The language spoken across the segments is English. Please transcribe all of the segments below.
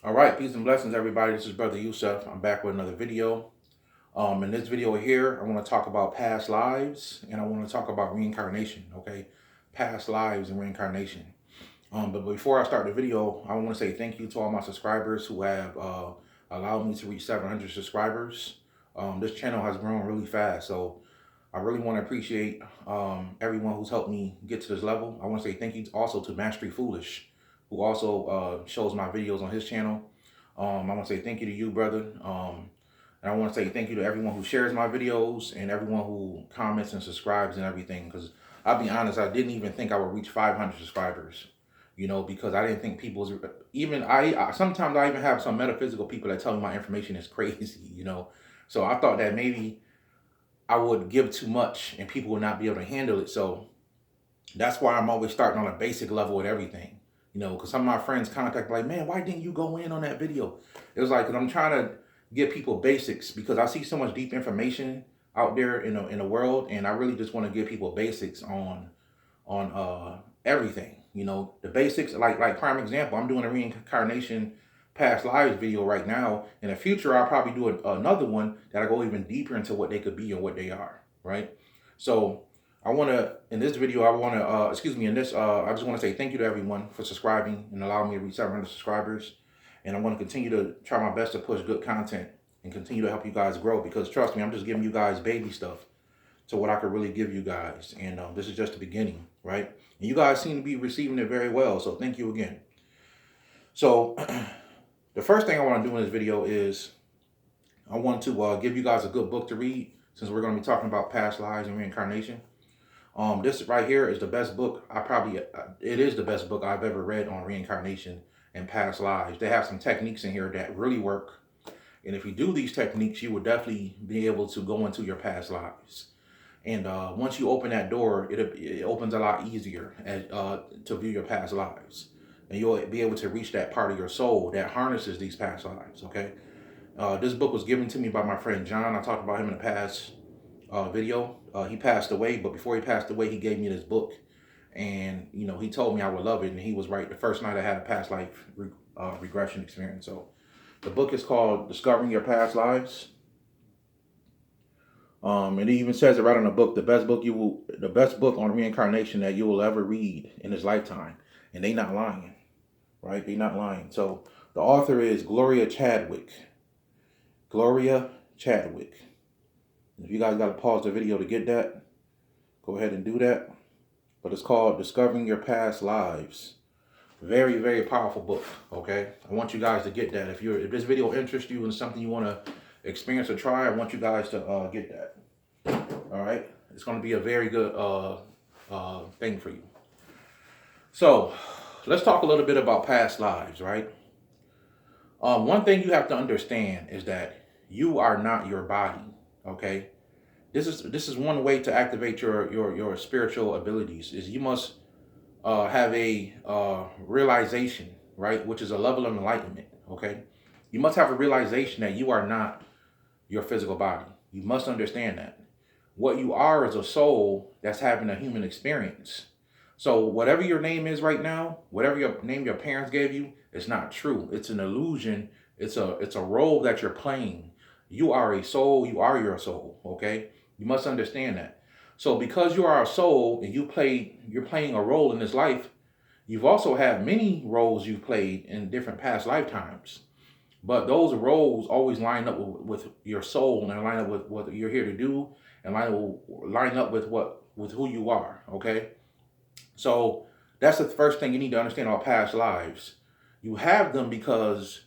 All right, peace and blessings, everybody. This is BroYosef. I'm back with another video. In this video here, I want to talk about past lives and I want to talk about reincarnation. Okay, past lives and reincarnation. But before I start the video, I want to say thank you to all my subscribers who have allowed me to reach 700 subscribers. This channel has grown really fast, so I really want to appreciate everyone who's helped me get to this level. I want to say thank you also to Mastery Foolish, who also shows my videos on his channel. I want to say thank you to you, brother. And I want to say thank you to everyone who shares my videos and everyone who comments and subscribes and everything. Because I'll be honest, I didn't even think I would reach 500 subscribers. You know, because I didn't think people's, even sometimes I even have some metaphysical people that tell me my information is crazy, you know. So I thought that maybe I would give too much and people would not be able to handle it. So that's why I'm always starting on a basic level with everything. You know, because some of my friends contact like, man, why didn't you go in on that video? It was like, because I'm trying to give people basics because I see so much deep information out there in the world, and I really just want to give people basics on everything. You know, the basics, like prime example, I'm doing a reincarnation past lives video right now. In the future, I'll probably do another one that I go even deeper into what they could be and what they are, right? So I want to, in this video, I want to, I just want to say thank you to everyone for subscribing and allowing me to reach 700 subscribers. And I want to continue to try my best to push good content and continue to help you guys grow, because trust me, I'm just giving you guys baby stuff to what I could really give you guys. And this is just the beginning, right? And you guys seem to be receiving it very well. So thank you again. So the first thing I want to do in this video is I want to give you guys a good book to read, since we're going to be talking about past lives and reincarnation. This right here is the best book. It is the best book I've ever read on reincarnation and past lives. They have some techniques in here that really work. And if you do these techniques, you will definitely be able to go into your past lives. And once you open that door, it opens a lot easier to view your past lives. And you'll be able to reach that part of your soul that harnesses these past lives, okay? This book was given to me by my friend John. I talked about him in the past video. He passed away, but before he passed away, he gave me this book. And, you know, he told me I would love it. And he was right. The first night I had a past life regression experience. So the book is called Discovering Your Past Lives. And it even says it right on the book, the best book on reincarnation that you will ever read in this lifetime. And they not lying, right? They not lying. So the author is Gloria Chadwick. Gloria Chadwick. If you guys got to pause the video to get that, go ahead and do that. But it's called Discovering Your Past Lives. Very, very powerful book, okay? I want you guys to get that. If this video interests you and something you want to experience or try, I want you guys to get that. All right? It's going to be a very good thing for you. So, let's talk a little bit about past lives, right? One thing you have to understand is that you are not your body, okay? This is one way to activate your spiritual abilities, is you must have a realization, right? Which is a level of enlightenment, okay? You must have a realization that you are not your physical body. You must understand that. What you are is a soul that's having a human experience. So whatever your name is right now, whatever your name your parents gave you, it's not true. It's an illusion. It's a role that you're playing. You are a soul. You are your soul, okay? You must understand that. So because you are a soul and you're playing a role in this life, you've also had many roles you've played in different past lifetimes. But those roles always line up with your soul and line up with what you're here to do, and line up with who you are, okay? So that's the first thing you need to understand about past lives. You have them because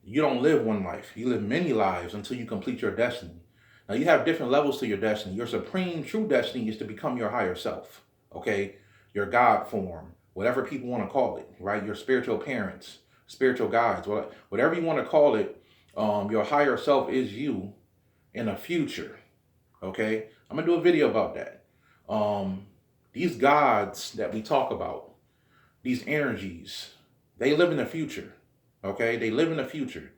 you don't live one life. You live many lives until you complete your destiny. Now, you have different levels to your destiny. Your supreme true destiny is to become your higher self, okay? Your God form, whatever people want to call it, right? Your spiritual parents, spiritual guides, whatever you want to call it. Your higher self is you in the future, okay? I'm going to do a video about that. These gods that we talk about, these energies, they live in the future, okay? They live in the future.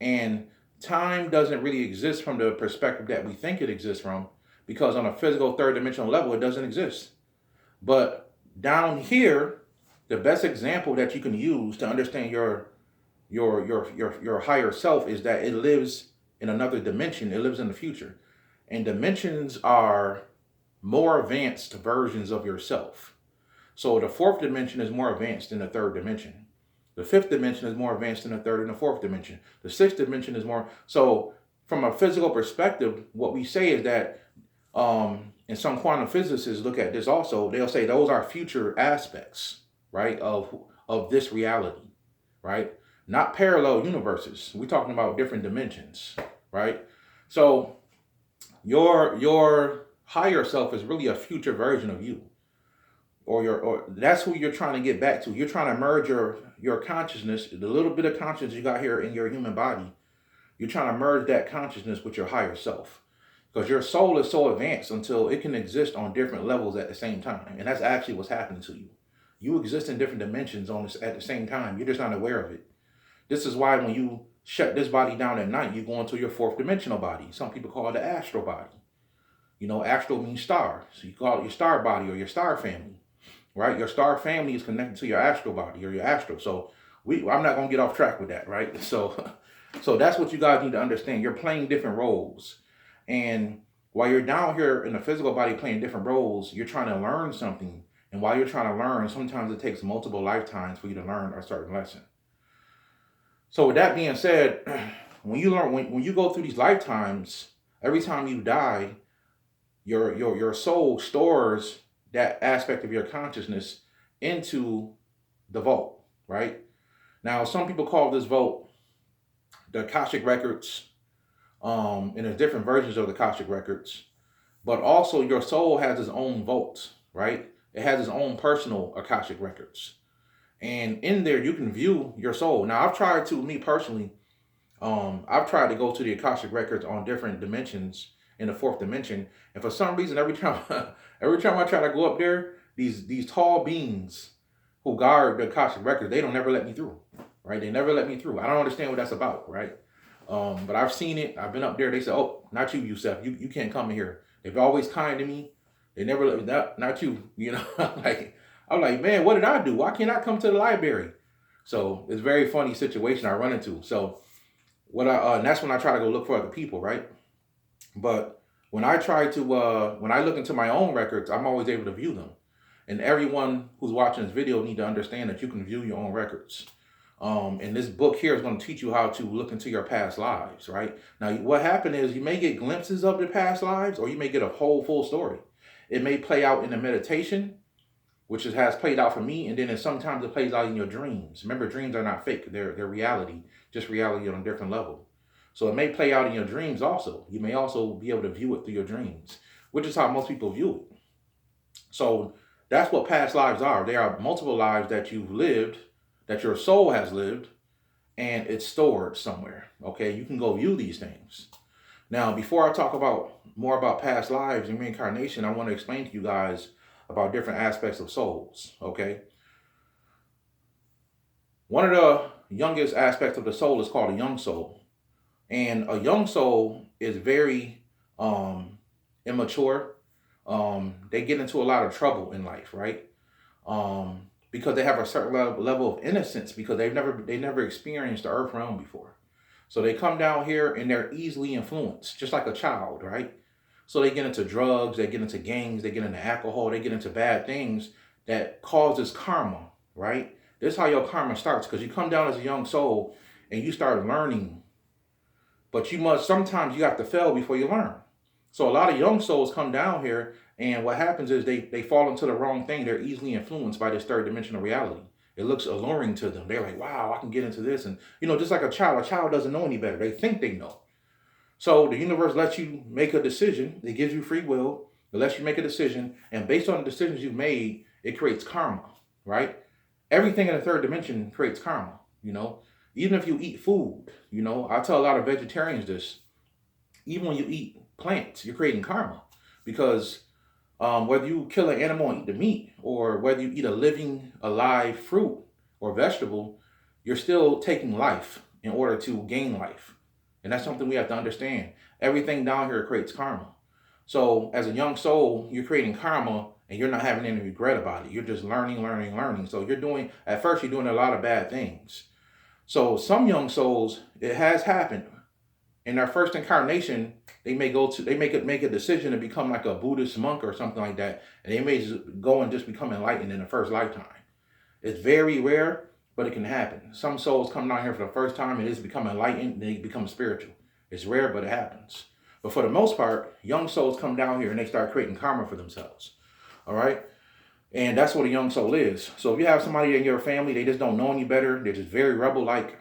And time doesn't really exist from the perspective that we think it exists from, because on a physical third dimensional level, it doesn't exist. But down here, the best example that you can use to understand your your higher self is that it lives in another dimension. It lives in the future, and dimensions are more advanced versions of yourself. So the fourth dimension is more advanced than the third dimension. The fifth dimension is more advanced than the third and the fourth dimension. The sixth dimension is more. So from a physical perspective, what we say is that, and some quantum physicists look at this also. They'll say those are future aspects, right, of this reality, right? Not parallel universes. We're talking about different dimensions, right? So your higher self is really a future version of you, or that's who you're trying to get back to. You're trying to merge your consciousness, the little bit of consciousness you got here in your human body. You're trying to merge that consciousness with your higher self, because your soul is so advanced until it can exist on different levels at the same time, and that's actually what's happening to you. You exist in different dimensions on this at the same time. You're just not aware of it. This is why when you shut this body down at night, you go into your fourth dimensional body. Some people call it the astral body. You know, astral means star. So you call it your star body or your star family, right? Your star family is connected to your astral body or your astral. So I'm not going to get off track with that, right? So that's what you guys need to understand. You're playing different roles. And while you're down here in the physical body playing different roles, you're trying to learn something. And while you're trying to learn, sometimes it takes multiple lifetimes for you to learn a certain lesson. So with that being said, when you learn, when you go through these lifetimes, every time you die, your soul stores that aspect of your consciousness into the vault, right? Now, some people call this vault the Akashic Records, and there's different versions of the Akashic Records, but also your soul has its own vault, right? It has its own personal Akashic Records. And in there, you can view your soul. Now, I've tried to, me personally, I've tried to go to the Akashic Records on different dimensions in the fourth dimension. And for some reason, every time I try to go up there, these tall beings who guard the Akashic Records, they don't never let me through, right? They never let me through. I don't understand what that's about, right? But I've seen it. I've been up there. They say, "Oh, not you, Yusef. You can't come in here." They've always kind to me. They never let me. Not you. You know, I'm like, man, what did I do? Why can't I come to the library? So it's a very funny situation I run into. So and that's when I try to go look for other people, right? But when I when I look into my own records, I'm always able to view them. And everyone who's watching this video need to understand that you can view your own records. And this book here is going to teach you how to look into your past lives, right? Now, what happened is you may get glimpses of the past lives, or you may get a whole full story. It may play out in the meditation, which has played out for me, and then sometimes it plays out in your dreams. Remember, dreams are not fake. They're reality, just reality on a different level. So it may play out in your dreams also. You may also be able to view it through your dreams, which is how most people view it. So that's what past lives are. They are multiple lives that you've lived, that your soul has lived, and it's stored somewhere. Okay, you can go view these things. Now, before I talk more about past lives and reincarnation, I want to explain to you guys about different aspects of souls, okay? One of the youngest aspects of the soul is called a young soul. And a young soul is very immature. They get into a lot of trouble in life, right? Because they have a certain level of innocence, because they never experienced the earth realm before. So they come down here and they're easily influenced, just like a child, right? So they get into drugs, they get into gangs, they get into alcohol, they get into bad things that causes karma, right? This is how your karma starts, because you come down as a young soul and you start learning. But sometimes you have to fail before you learn. So a lot of young souls come down here, and what happens is they fall into the wrong thing. They're easily influenced by this third dimensional reality. It looks alluring to them. They're like, wow, I can get into this. And, just like a child doesn't know any better. They think they know. So the universe lets you make a decision. It gives you free will. It lets you make a decision. And based on the decisions you've made, it creates karma, right? Everything in the third dimension creates karma, Even if you eat food, I tell a lot of vegetarians this. Even when you eat plants, you're creating karma. Because whether you kill an animal and eat the meat, or whether you eat a living, alive fruit or vegetable, you're still taking life in order to gain life. And that's something we have to understand. Everything down here creates karma. So as a young soul, you're creating karma and you're not having any regret about it. You're just learning. So at first you're doing a lot of bad things. So some young souls, it has happened in their first incarnation. They may make a decision to become like a Buddhist monk or something like that, and they may just go and just become enlightened in the first lifetime. It's very rare, but it can happen. Some souls come down here for the first time and just become enlightened, and they become spiritual. It's rare, but it happens. But for the most part, young souls come down here and they start creating karma for themselves. All right? And that's what a young soul is. So if you have somebody in your family, they just don't know any better, they're just very rebel-like,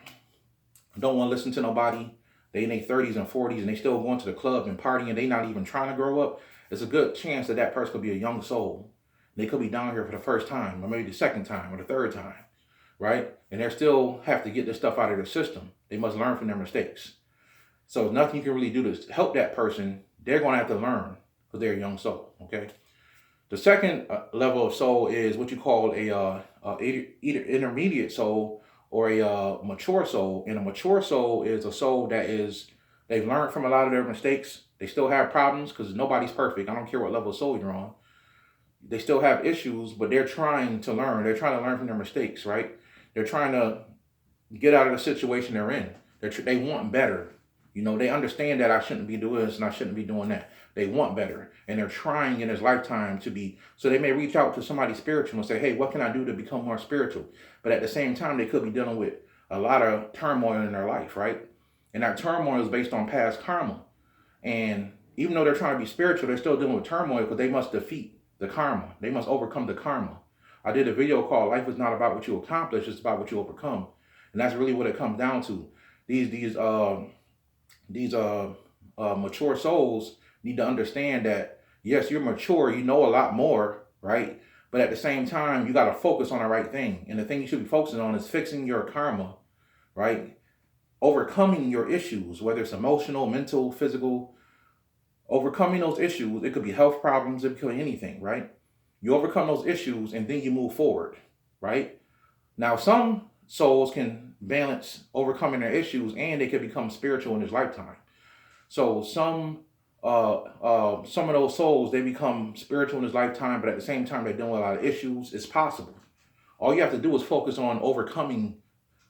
don't want to listen to nobody, they in their 30s and 40s and they still going to the club and partying, they not even trying to grow up, it's a good chance that that person could be a young soul. They could be down here for the first time, or maybe the second time, or the third time, right? And they still have to get this stuff out of their system. They must learn from their mistakes. So nothing you can really do to help that person. They're going to have to learn because they're a young soul, okay? The second level of soul is what you call either intermediate soul or a mature soul. And a mature soul is a soul that they've learned from a lot of their mistakes. They still have problems because nobody's perfect. I don't care what level of soul you're on. They still have issues, but they're trying to learn. They're trying to learn from their mistakes, right? They're trying to get out of the situation they're in. They want better. You know, they understand that I shouldn't be doing this and I shouldn't be doing that. They want better. And they're trying in this lifetime to be, so they may reach out to somebody spiritual and say, hey, what can I do to become more spiritual? But at the same time, they could be dealing with a lot of turmoil in their life, right? And that turmoil is based on past karma. And even though they're trying to be spiritual, they're still dealing with turmoil because they must defeat the karma. They must overcome the karma. I did a video called Life is Not About What You Accomplish, it's about what you overcome. And that's really what it comes down to. These mature souls need to understand that, yes, you're mature, you know a lot more, right? But at the same time, you got to focus on the right thing. And the thing you should be focusing on is fixing your karma, right? Overcoming your issues, whether it's emotional, mental, physical, overcoming those issues. It could be health problems, it could be anything, right? You overcome those issues and then you move forward, right? Now, some souls can balance overcoming their issues and they can become spiritual in this lifetime. So some of those souls, they become spiritual in this lifetime, but at the same time, they're dealing with a lot of issues. It's possible. All you have to do is focus on overcoming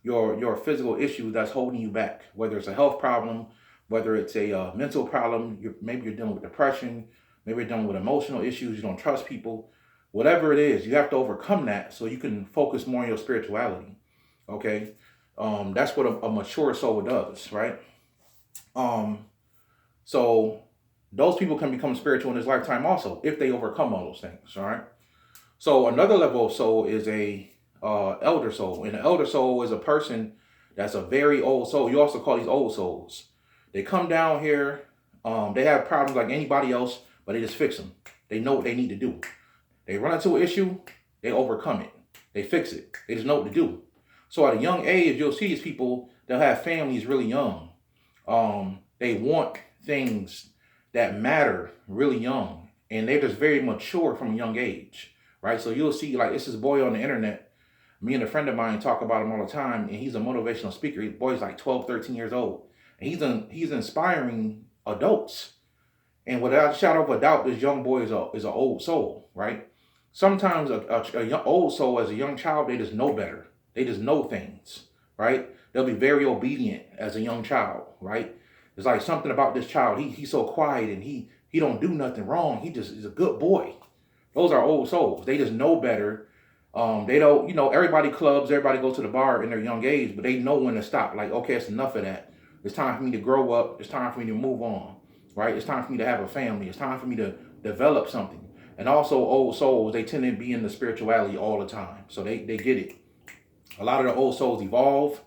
your physical issue that's holding you back, whether it's a health problem, whether it's a mental problem, maybe you're dealing with depression, maybe you're dealing with emotional issues, you don't trust people, whatever it is, you have to overcome that so you can focus more on your spirituality, okay? That's what a mature soul does, right? So those people can become spiritual in this lifetime also, if they overcome all those things, all right? So another level of soul is a elder soul. And an elder soul is a person that's a very old soul. You also call these old souls. They come down here, they have problems like anybody else, but they just fix them. They know what they need to do. They run into an issue, they overcome it. They fix it. They just know what to do. So at a young age, you'll see these people, they'll have families really young. They want things that matter really young. And they're just very mature from a young age, right? So you'll see, like, it's this boy on the internet. Me and a friend of mine talk about him all the time, and he's a motivational speaker. The boy's like 12, 13 years old. And he's inspiring adults. And without a shadow of a doubt, this young boy is an old soul, right? Sometimes a young, old soul, as a young child, they just know better. They just know things, right? They'll be very obedient as a young child, right? It's like something about this child. He's so quiet and he don't do nothing wrong. He just is a good boy. Those are old souls. They just know better. They don't, everybody clubs, everybody goes to the bar in their young age, but they know when to stop. Like, okay, it's enough of that. It's time for me to grow up. It's time for me to move on, right? It's time for me to have a family. It's time for me to develop something. And also old souls, they tend to be in the spirituality all the time. So they get it. A lot of the old souls evolve,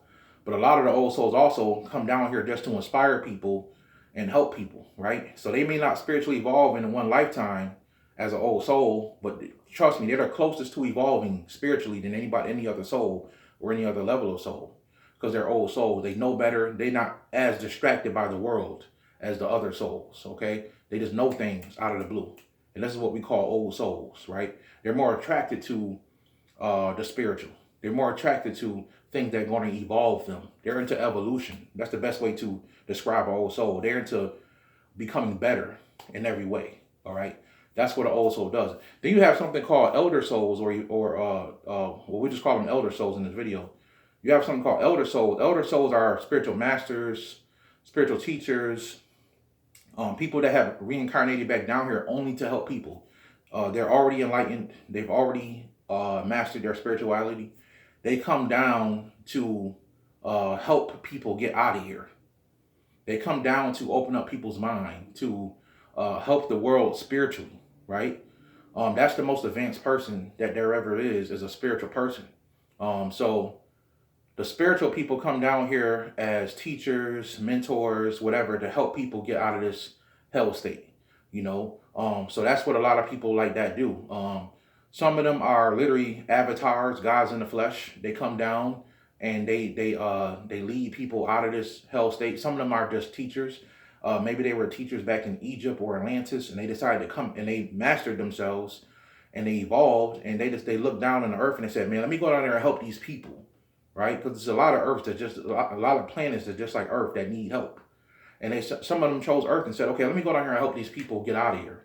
but a lot of the old souls also come down here just to inspire people and help people, right? So they may not spiritually evolve in one lifetime as an old soul, but trust me, they're the closest to evolving spiritually than any other soul or any other level of soul, because they're old souls. They know better. They're not as distracted by the world as the other souls, okay? They just know things out of the blue. And this is what we call old souls, right? They're more attracted to the spiritual. They're more attracted to things that are going to evolve them. They're into evolution. That's the best way to describe an old soul. They're into becoming better in every way, all right? That's what an old soul does. Then you have something called elder souls, or we just call them elder souls in this video. You have something called elder souls. Elder souls are spiritual masters, spiritual teachers, people that have reincarnated back down here only to help people. They're already enlightened. They've already mastered their spirituality. They come down to help people get out of here. They come down to open up people's mind, to help the world spiritually, right? That's the most advanced person that there ever is a spiritual person. So the spiritual people come down here as teachers, mentors, whatever, to help people get out of this hell state, you know. So that's what a lot of people like that do. Some of them are literally avatars, gods in the flesh. They come down and they lead people out of this hell state. Some of them are just teachers. Maybe they were teachers back in Egypt or Atlantis, and they decided to come and they mastered themselves and they evolved, and they looked down on the earth and they said, man, let me go down there and help these people, right? Because there's a lot of earths that just a lot of planets that just like Earth that need help, and some of them chose Earth and said, okay, let me go down here and help these people get out of here.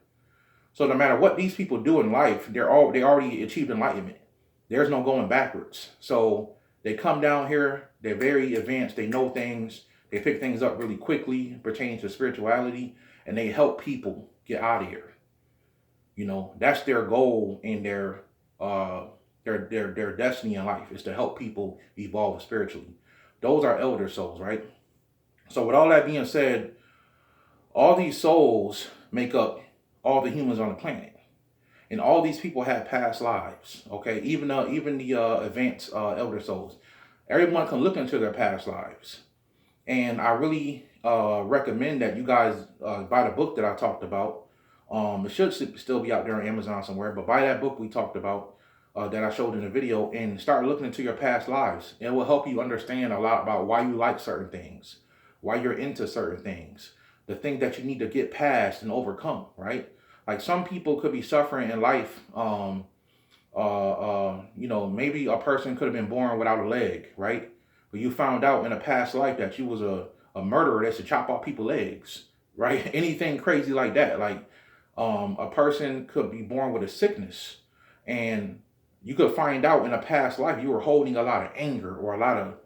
So no matter what these people do in life, they already achieved enlightenment. There's no going backwards. So they come down here, they're very advanced, they know things, they pick things up really quickly pertaining to spirituality, and they help people get out of here. You know, that's their goal in their destiny in life, is to help people evolve spiritually. Those are elder souls, right? So with all that being said, all these souls make up all the humans on the planet, and all these people have past lives. Okay, even the advanced elder souls, everyone can look into their past lives, and I really recommend that you guys buy the book that I talked about. It should still be out there on Amazon somewhere, but buy that book we talked about that I showed in the video, and start looking into your past lives. It will help you understand a lot about why you like certain things, why you're into certain things, the thing that you need to get past and overcome, right? Like some people could be suffering in life. Maybe a person could have been born without a leg, right? But you found out in a past life that you was a murderer that should chop off people's legs, right? Anything crazy like that. Like a person could be born with a sickness, and you could find out in a past life you were holding a lot of anger, or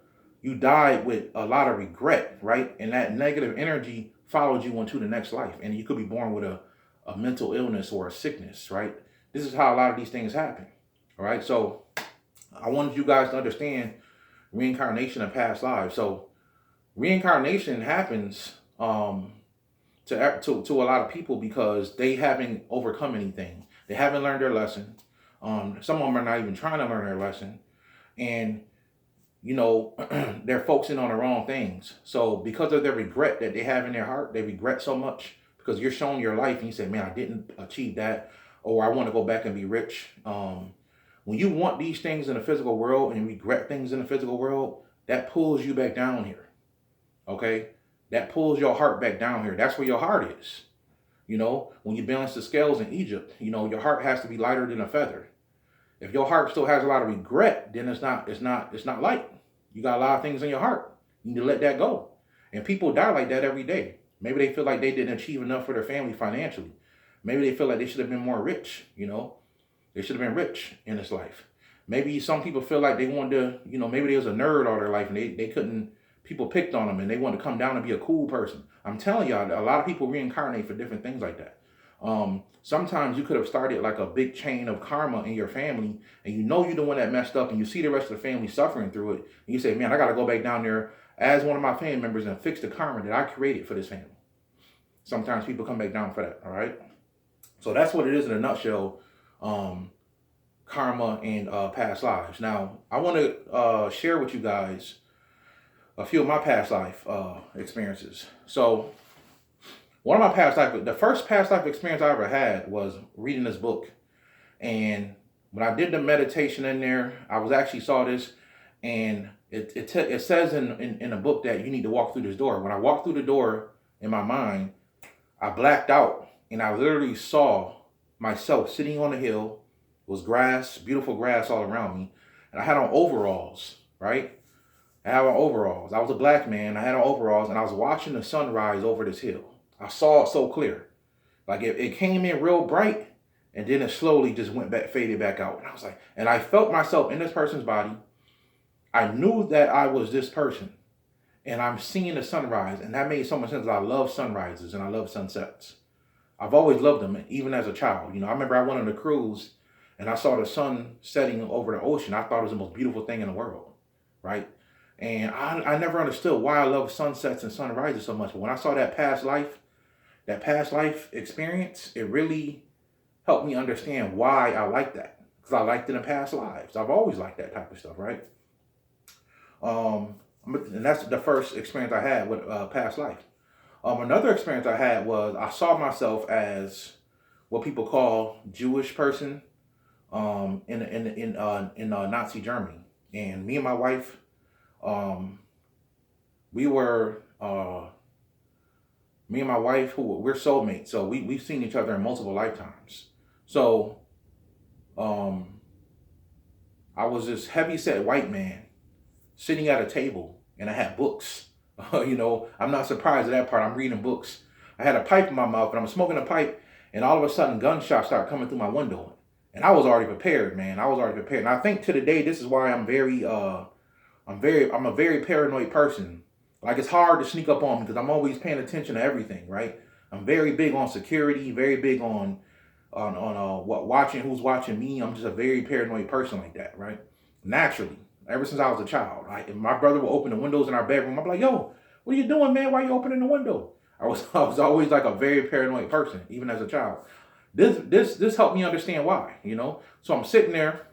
you died with a lot of regret, right? And that negative energy followed you into the next life. And you could be born with a mental illness or a sickness, right? This is how a lot of these things happen. All right. So I wanted you guys to understand reincarnation and past lives. So reincarnation happens to a lot of people because they haven't overcome anything. They haven't learned their lesson. Some of them are not even trying to learn their lesson. And they're focusing on the wrong things. So because of the regret that they have in their heart, they regret so much because you're showing your life and you say, man, I didn't achieve that, or I want to go back and be rich. When you want these things in the physical world and regret things in the physical world, that pulls you back down here. Okay? That pulls your heart back down here. That's where your heart is. When you balance the scales in Egypt, your heart has to be lighter than a feather. If your heart still has a lot of regret, then it's not light. You got a lot of things in your heart. You need to let that go. And people die like that every day. Maybe they feel like they didn't achieve enough for their family financially. Maybe they feel like they should have been more rich, They should have been rich in this life. Maybe some people feel like they wanted to, maybe they was a nerd all their life and they couldn't, people picked on them and they wanted to come down and be a cool person. I'm telling y'all, a lot of people reincarnate for different things like that. Sometimes you could have started like a big chain of karma in your family, and you're the one that messed up, and you see the rest of the family suffering through it, and you say, man, I got to go back down there as one of my family members and fix the karma that I created for this family. Sometimes people come back down for that, all right? So that's what it is in a nutshell, karma and past lives. Now, I want to share with you guys a few of my past life experiences. So one of my the first past life experience I ever had was reading this book. And when I did the meditation in there, I was actually saw this, and it says in the book that you need to walk through this door. When I walked through the door in my mind, I blacked out, and I literally saw myself sitting on a hill. It was grass, beautiful grass all around me, and I had on overalls, right? I had on overalls. I was a black man. I had on overalls, and I was watching the sunrise over this hill. I saw it so clear. Like it came in real bright, and then it slowly just went back, faded back out. And I was like, and I felt myself in this person's body. I knew that I was this person, and I'm seeing the sunrise, and that made so much sense. I love sunrises and I love sunsets. I've always loved them, even as a child. I remember I went on a cruise, and I saw the sun setting over the ocean. I thought it was the most beautiful thing in the world, right? And I never understood why I love sunsets and sunrises so much. But when I saw that past life experience, it really helped me understand why I like that. Because I liked it in past lives. I've always liked that type of stuff, right? And that's the first experience I had with past life. Another experience I had was I saw myself as what people call Jewish person in Nazi Germany, and me and my wife, we were me and my wife, who we're soulmates, so we've seen each other in multiple lifetimes. So I was this heavy set white man sitting at a table, and I had books. I'm not surprised at that part. I'm reading books. I had a pipe in my mouth, and I'm smoking a pipe, and all of a sudden, gunshots start coming through my window. And I was already prepared, man. I was already prepared. And I think to the day, this is why I'm a very paranoid person. Like, it's hard to sneak up on me because I'm always paying attention to everything, right? I'm very big on security, very big on watching who's watching me. I'm just a very paranoid person like that, right? Naturally. Ever since I was a child. If my brother would open the windows in our bedroom, I'd be like, yo, what are you doing, man? Why are you opening the window? I was always like a very paranoid person, even as a child. This helped me understand why, So I'm sitting there,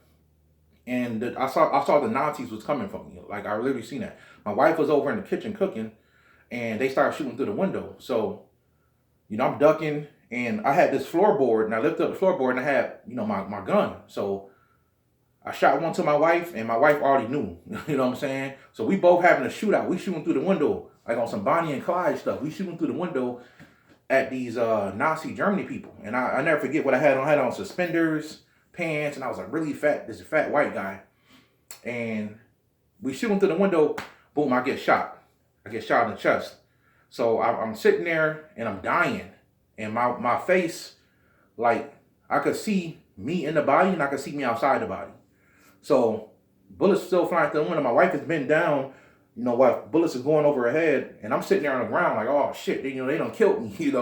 and I saw the Nazis was coming for me. Like, I literally seen that. My wife was over in the kitchen cooking, and they started shooting through the window. So, I'm ducking, and I had this floorboard, and I lifted up the floorboard, and I had, my gun. So I shot one to my wife, and my wife already knew. You know what I'm saying? So we both having a shootout. We shooting through the window, like on some Bonnie and Clyde stuff. We shooting through the window at these Nazi Germany people. And I never forget what I had on. I had on suspenders, pants, and I was like really fat, this fat white guy. And we shooting through the window, boom, I get shot. I get shot in the chest. So I'm sitting there, and I'm dying. And my face, like, I could see me in the body, and I could see me outside the body. So bullets still flying through the window. My wife has been down, while bullets are going over her head, and I'm sitting there on the ground like, oh shit, they done killed me,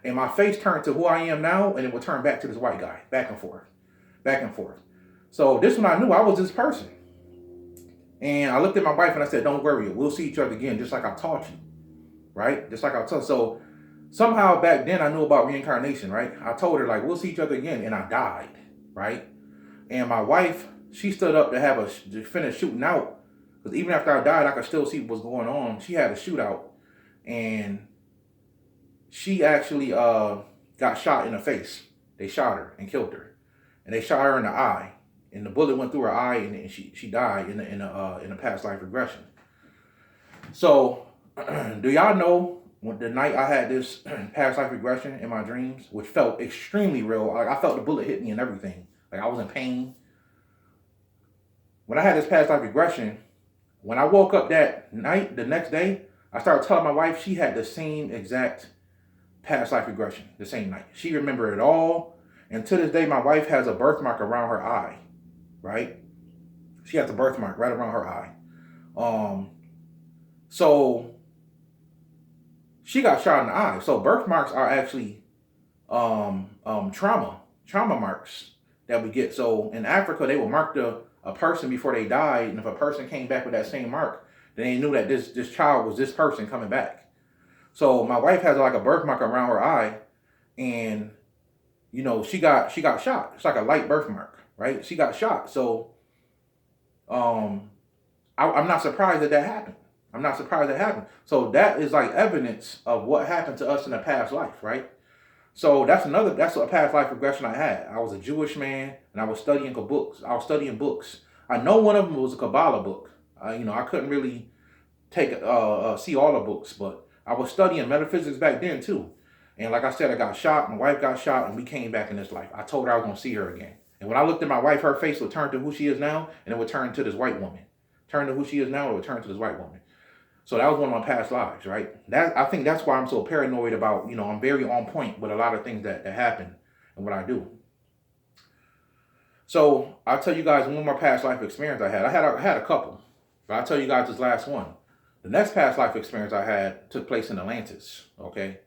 And my face turned to who I am now, and it would turn back to this white guy, back and forth, back and forth. So this one I knew I was this person. And I looked at my wife and I said, don't worry, we'll see each other again, just like I taught you, right? Just like I taught. So somehow back then I knew about reincarnation, right? I told her, like, we'll see each other again, and I died, right? And my wife, she stood up to finish shooting out. Because even after I died, I could still see what was going on. She had a shootout. And she actually got shot in the face. They shot her and killed her. And they shot her in the eye. And the bullet went through her eye, and she died in a past life regression. So, do y'all know the night I had this past life regression in my dreams, which felt extremely real? Like, I felt the bullet hit me and everything. Like, I was in pain. When I had this past life regression, when I woke up that night, the next day, I started telling my wife she had the same exact past life regression the same night. She remembered it all. And to this day, my wife has a birthmark around her eye, right? She has a birthmark right around her eye. So she got shot in the eye. So birthmarks are actually trauma marks that we get. So in Africa, they will mark a person before they died, and if a person came back with that same mark, then they knew that this child was this person coming back. So my wife has like a birthmark around her eye, and she got shot. It's like a light birthmark, right? She got shot. So I'm not surprised that happened. I'm not surprised that happened. So that is like evidence of what happened to us in a past life, right? So that's a past life regression I had. I was a Jewish man, and I was studying books. I know one of them was a Kabbalah book. I couldn't really see all the books, but I was studying metaphysics back then too. And like I said, I got shot. My wife got shot, and we came back in this life. I told her I was going to see her again. And when I looked at my wife, her face would turn to who she is now, and it would turn to this white woman. Turn to who she is now, it would turn to this white woman. So that was one of my past lives, right? I think that's why I'm so paranoid about, I'm very on point with a lot of things that happen and what I do. So I'll tell you guys one more past life experience I had. I had a couple. But I'll tell you guys this last one. The next past life experience I had took place in Atlantis. Okay,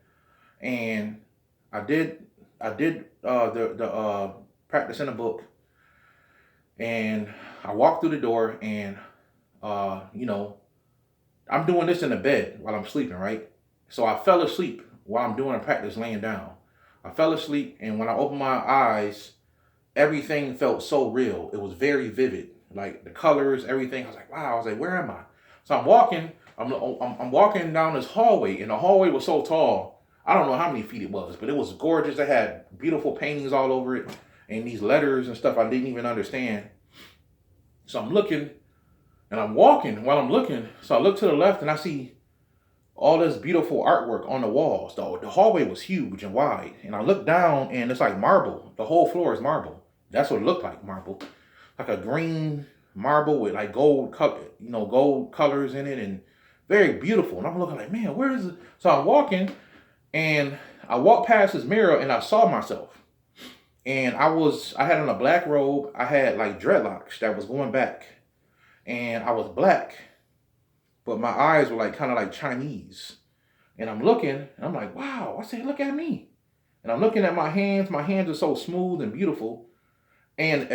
and I did the practice in the book, and I walked through the door, and you know, I'm doing this in the bed while I'm sleeping, right? So I fell asleep while I'm doing a practice laying down. I fell asleep, and when I opened my eyes, everything felt so real. It was very vivid, like the colors, everything. I was like, wow. I was like, where am I? So I'm walking. I'm walking down this hallway, and the hallway was so tall. I don't know how many feet it was, but it was gorgeous. It had beautiful paintings all over it, and these letters and stuff I didn't even understand. So I'm looking, and I'm walking while I'm looking. So I look to the left, and I see all this beautiful artwork on the walls. The hallway was huge and wide. And I look down, and it's like marble. The whole floor is marble. That's what it looked like, marble. Like a green marble with like gold colors in it, and very beautiful. And I'm looking like, man, where is it? So I'm walking, and I walked past this mirror, and I saw myself. And I had on a black robe. I had like dreadlocks that was going back. And I was black, but my eyes were like kind of like Chinese. And I'm looking, and I'm like, wow. I said, look at me. And I'm looking at my hands. My hands are so smooth and beautiful. And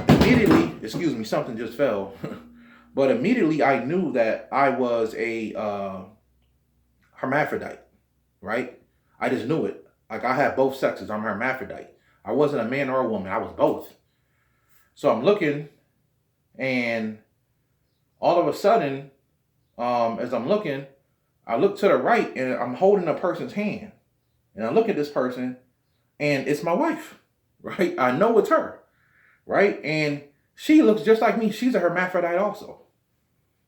immediately, excuse me, something just fell. But immediately I knew that I was a hermaphrodite, right? I just knew it. Like I had both sexes. I'm a hermaphrodite. I wasn't a man or a woman. I was both. So I'm looking, and all of a sudden, as I'm looking, I look to the right, and I'm holding a person's hand. And I look at this person, and it's my wife, right? I know it's her, right? And she looks just like me. She's a hermaphrodite also.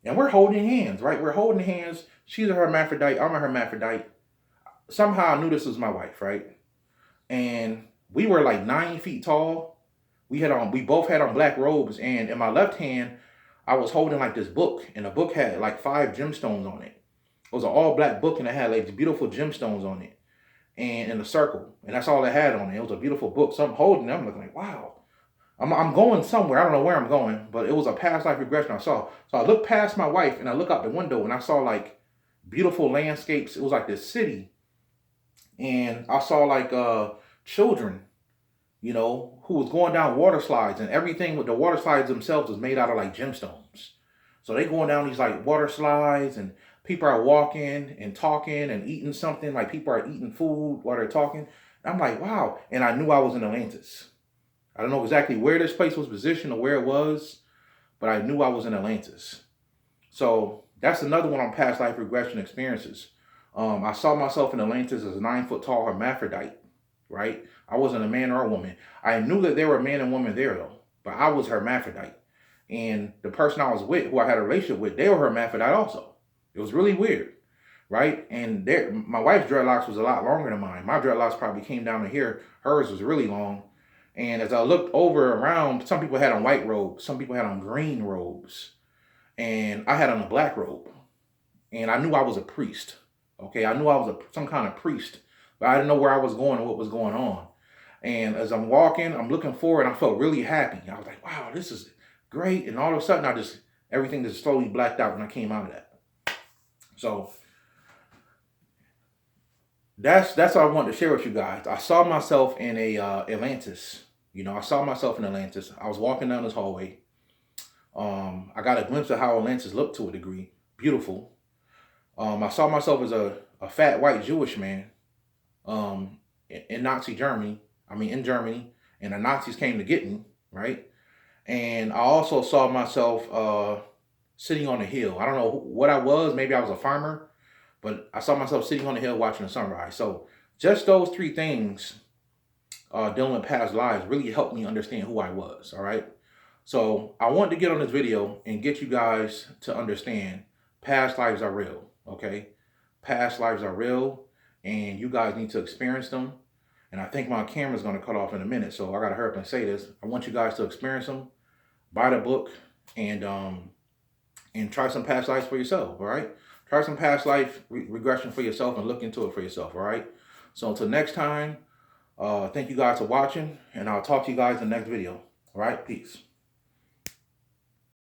And we're holding hands, right? We're holding hands. She's a hermaphrodite. I'm a hermaphrodite. Somehow I knew this was my wife, right? And we were like 9 feet tall. We both had on black robes. And in my left hand, I was holding like this book. And the book had like 5 gemstones on it. It was an all black book, and it had like these beautiful gemstones on it. And in a circle. And that's all it had on it. It was a beautiful book. So I'm holding it. I'm looking like, wow. I'm going somewhere. I don't know where I'm going, but it was a past life regression I saw. So I looked past my wife, and I look out the window, and I saw like beautiful landscapes. It was like this city. And I saw like children, who was going down water slides, and everything with the water slides themselves was made out of like gemstones. So they going down these like water slides, and people are walking and talking and eating something. Like people are eating food while they're talking. And I'm like, wow. And I knew I was in Atlantis. I don't know exactly where this place was positioned or where it was, but I knew I was in Atlantis. So that's another one on past life regression experiences. I saw myself in Atlantis as a 9 foot tall hermaphrodite, right? I wasn't a man or a woman. I knew that there were men and women there though, but I was hermaphrodite. And the person I was with, who I had a relationship with, they were hermaphrodite also. It was really weird, right? And my wife's dreadlocks was a lot longer than mine. My dreadlocks probably came down to here. Hers was really long. And as I looked over around, some people had on white robes, some people had on green robes, and I had on a black robe. And I knew I was a priest. Okay, I knew I was some kind of priest, but I didn't know where I was going or what was going on. And as I'm walking, I'm looking forward, and I felt really happy. I was like, wow, this is great. And all of a sudden, everything just slowly blacked out when I came out of that. So that's what I wanted to share with you guys. I saw myself in Atlantis. I saw myself in Atlantis. I was walking down this hallway. I got a glimpse of how Atlantis looked to a degree. Beautiful. I saw myself as a fat white Jewish man in Nazi Germany. In Germany. And the Nazis came to get me, right? And I also saw myself sitting on a hill. I don't know what I was. Maybe I was a farmer. But I saw myself sitting on the hill watching the sunrise. So just those 3 things dealing with past lives really helped me understand who I was, all right? So I wanted to get on this video and get you guys to understand past lives are real, okay? Past lives are real, and you guys need to experience them. And I think my camera's going to cut off in a minute, so I got to hurry up and say this. I want you guys to experience them, buy the book, and try some past lives for yourself, all right? Try some past life regression for yourself and look into it for yourself, all right? So until next time, thank you guys for watching, and I'll talk to you guys in the next video. All right, peace.